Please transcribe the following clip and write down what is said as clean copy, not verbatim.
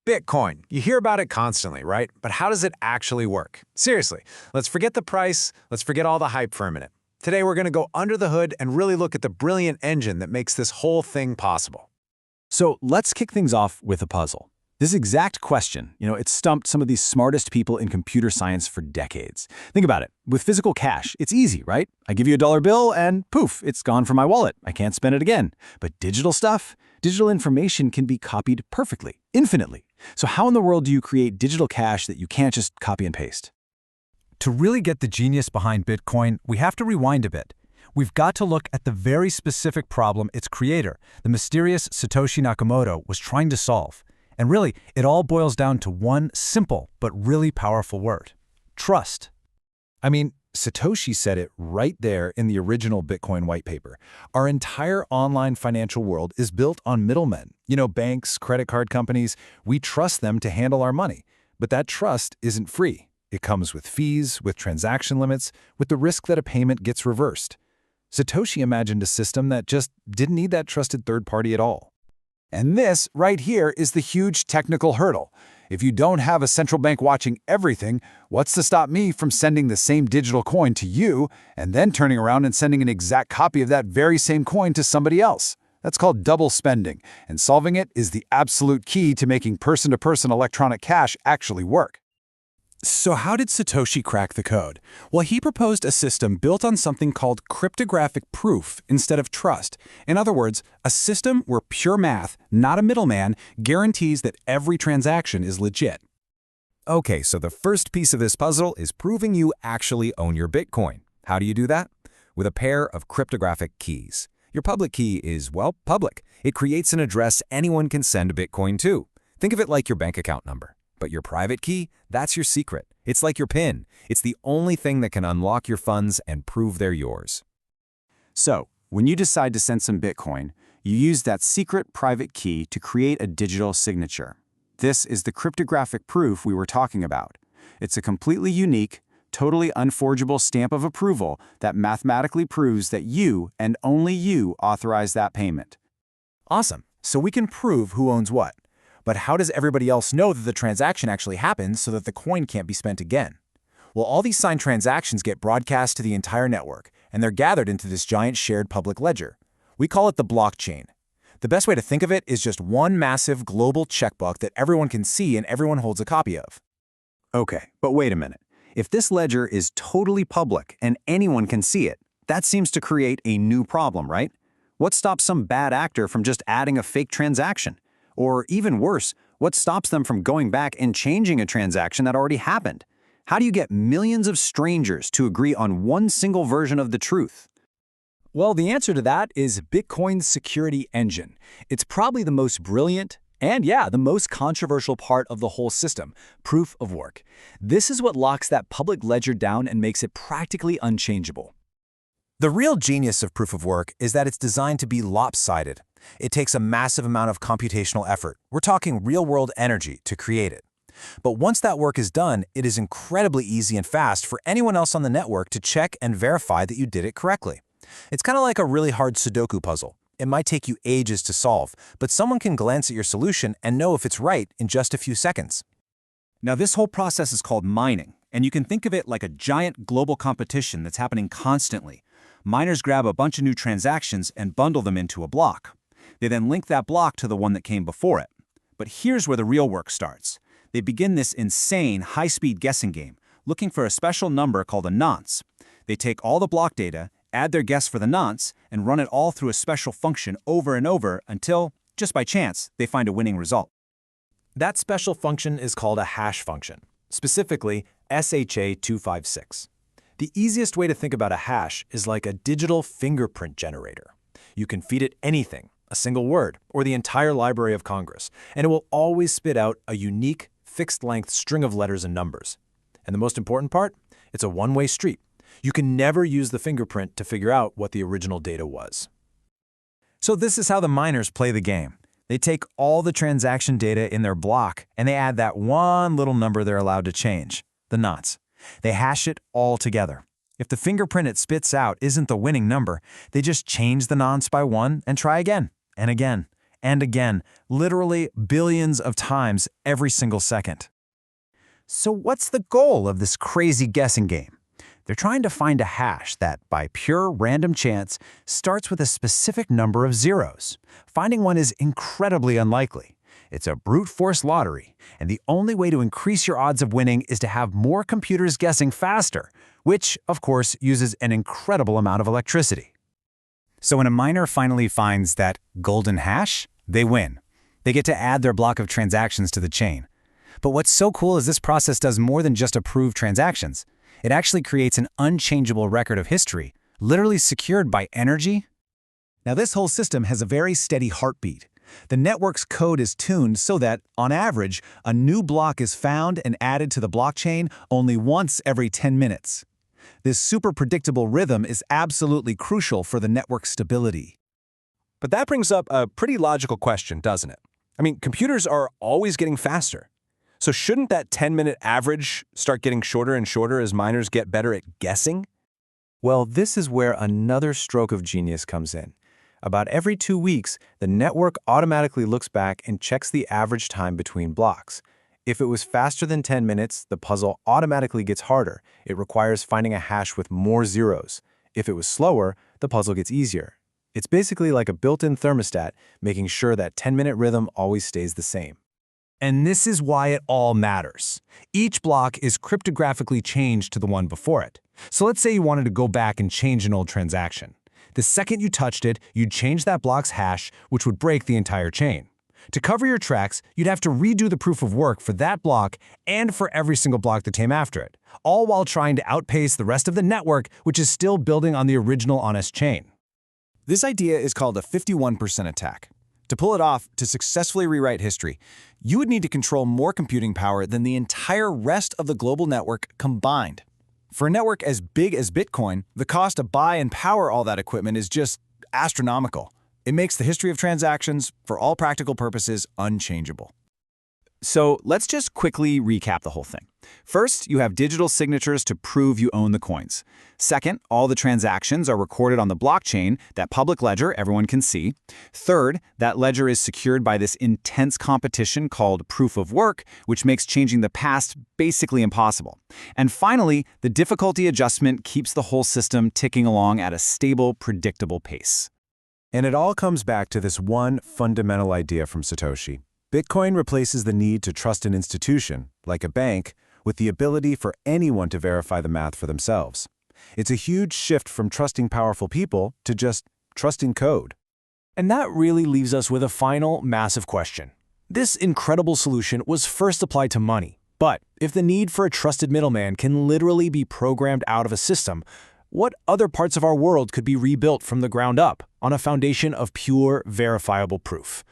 Bitcoin. You hear about it constantly, right? But how does it actually work? Seriously, let's forget the price, let's forget all the hype for a minute. Today we're going to go under the hood and really look at the brilliant engine that makes this whole thing possible. So let's kick things off with a puzzle. This exact question, it's stumped some of the smartest people in computer science for decades. Think about it. With physical cash, it's easy, right? I give you a dollar bill and poof, it's gone from my wallet. I can't spend it again. But digital stuff, digital information can be copied perfectly, infinitely. So how in the world do you create digital cash that you can't just copy and paste? To really get the genius behind Bitcoin, we have to rewind a bit. We've got to look at the very specific problem its creator, the mysterious Satoshi Nakamoto, was trying to solve. And really, it all boils down to one simple but really powerful word: trust. I mean, Satoshi said it right there in the original Bitcoin white paper. Our entire online financial world is built on middlemen. Banks, credit card companies, we trust them to handle our money. But that trust isn't free. It comes with fees, with transaction limits, with the risk that a payment gets reversed. Satoshi imagined a system that just didn't need that trusted third party at all. And this right here is the huge technical hurdle. If you don't have a central bank watching everything, what's to stop me from sending the same digital coin to you and then turning around and sending an exact copy of that very same coin to somebody else? That's called double spending, and solving it is the absolute key to making person-to-person electronic cash actually work. So how did Satoshi crack the code? Well, he proposed a system built on something called cryptographic proof instead of trust. In other words, a system where pure math, not a middleman, guarantees that every transaction is legit. Okay, so the first piece of this puzzle is proving you actually own your Bitcoin. How do you do that? With a pair of cryptographic keys. Your public key is, well, public. It creates an address anyone can send Bitcoin to. Think of it like your bank account number. But your private key, that's your secret. It's like your PIN. It's the only thing that can unlock your funds and prove they're yours. So, when you decide to send some Bitcoin, you use that secret private key to create a digital signature. This is the cryptographic proof we were talking about. It's a completely unique, totally unforgeable stamp of approval that mathematically proves that you and only you authorize that payment. Awesome. So we can prove who owns what. But how does everybody else know that the transaction actually happened so that the coin can't be spent again? Well, all these signed transactions get broadcast to the entire network, and they're gathered into this giant shared public ledger. We call it the blockchain. The best way to think of it is just one massive global checkbook that everyone can see and everyone holds a copy of. Okay, but wait a minute. If this ledger is totally public and anyone can see it, that seems to create a new problem, right? What stops some bad actor from just adding a fake transaction? Or even worse, what stops them from going back and changing a transaction that already happened? How do you get millions of strangers to agree on one single version of the truth? Well, the answer to that is Bitcoin's security engine. It's probably the most brilliant and, the most controversial part of the whole system, proof of work. This is what locks that public ledger down and makes it practically unchangeable. The real genius of proof of work is that it's designed to be lopsided. It takes a massive amount of computational effort. We're talking real-world energy to create it. But once that work is done, it is incredibly easy and fast for anyone else on the network to check and verify that you did it correctly. It's kind of like a really hard Sudoku puzzle. It might take you ages to solve, but someone can glance at your solution and know if it's right in just a few seconds. Now, this whole process is called mining, and you can think of it like a giant global competition that's happening constantly. Miners grab a bunch of new transactions and bundle them into a block. They then link that block to the one that came before it. But here's where the real work starts. They begin this insane, high-speed guessing game, looking for a special number called a nonce. They take all the block data, add their guess for the nonce, and run it all through a special function over and over until, just by chance, they find a winning result. That special function is called a hash function, specifically SHA-256. The easiest way to think about a hash is like a digital fingerprint generator. You can feed it anything, a single word, or the entire Library of Congress, and it will always spit out a unique, fixed-length string of letters and numbers. And the most important part? It's a one-way street. You can never use the fingerprint to figure out what the original data was. So this is how the miners play the game. They take all the transaction data in their block, and they add that one little number they're allowed to change, the nonce. They hash it all together. If the fingerprint it spits out isn't the winning number, they just change the nonce by one and try again and again. and again, literally billions of times every single second. So what's the goal of this crazy guessing game? They're trying to find a hash that, by pure random chance, starts with a specific number of zeros. Finding one is incredibly unlikely. It's a brute force lottery, and the only way to increase your odds of winning is to have more computers guessing faster, which, of course, uses an incredible amount of electricity. So when a miner finally finds that golden hash, they win. They get to add their block of transactions to the chain. But what's so cool is this process does more than just approve transactions. It actually creates an unchangeable record of history, literally secured by energy. Now, this whole system has a very steady heartbeat. The network's code is tuned so that, on average, a new block is found and added to the blockchain only once every 10 minutes. This super predictable rhythm is absolutely crucial for the network's stability. But that brings up a pretty logical question, doesn't it? I mean, computers are always getting faster. So shouldn't that 10-minute average start getting shorter and shorter as miners get better at guessing? Well, this is where another stroke of genius comes in. About every 2 weeks, the network automatically looks back and checks the average time between blocks. If it was faster than 10 minutes, the puzzle automatically gets harder. It requires finding a hash with more zeros. If it was slower, the puzzle gets easier. It's basically like a built-in thermostat, making sure that 10-minute rhythm always stays the same. And this is why it all matters. Each block is cryptographically changed to the one before it. So let's say you wanted to go back and change an old transaction. The second you touched it, you'd change that block's hash, which would break the entire chain. To cover your tracks, you'd have to redo the proof of work for that block and for every single block that came after it, all while trying to outpace the rest of the network, which is still building on the original honest chain. This idea is called a 51% attack. To pull it off, to successfully rewrite history, you would need to control more computing power than the entire rest of the global network combined. For a network as big as Bitcoin, the cost to buy and power all that equipment is just astronomical. It makes the history of transactions, for all practical purposes, unchangeable. So let's just quickly recap the whole thing. First, you have digital signatures to prove you own the coins. Second, all the transactions are recorded on the blockchain, that public ledger everyone can see. Third, that ledger is secured by this intense competition called proof of work, which makes changing the past basically impossible. And finally, the difficulty adjustment keeps the whole system ticking along at a stable, predictable pace. And it all comes back to this one fundamental idea from Satoshi. Bitcoin replaces the need to trust an institution, like a bank, with the ability for anyone to verify the math for themselves. It's a huge shift from trusting powerful people to just trusting code. And that really leaves us with a final, massive question. This incredible solution was first applied to money. But if the need for a trusted middleman can literally be programmed out of a system, what other parts of our world could be rebuilt from the ground up on a foundation of pure, verifiable proof?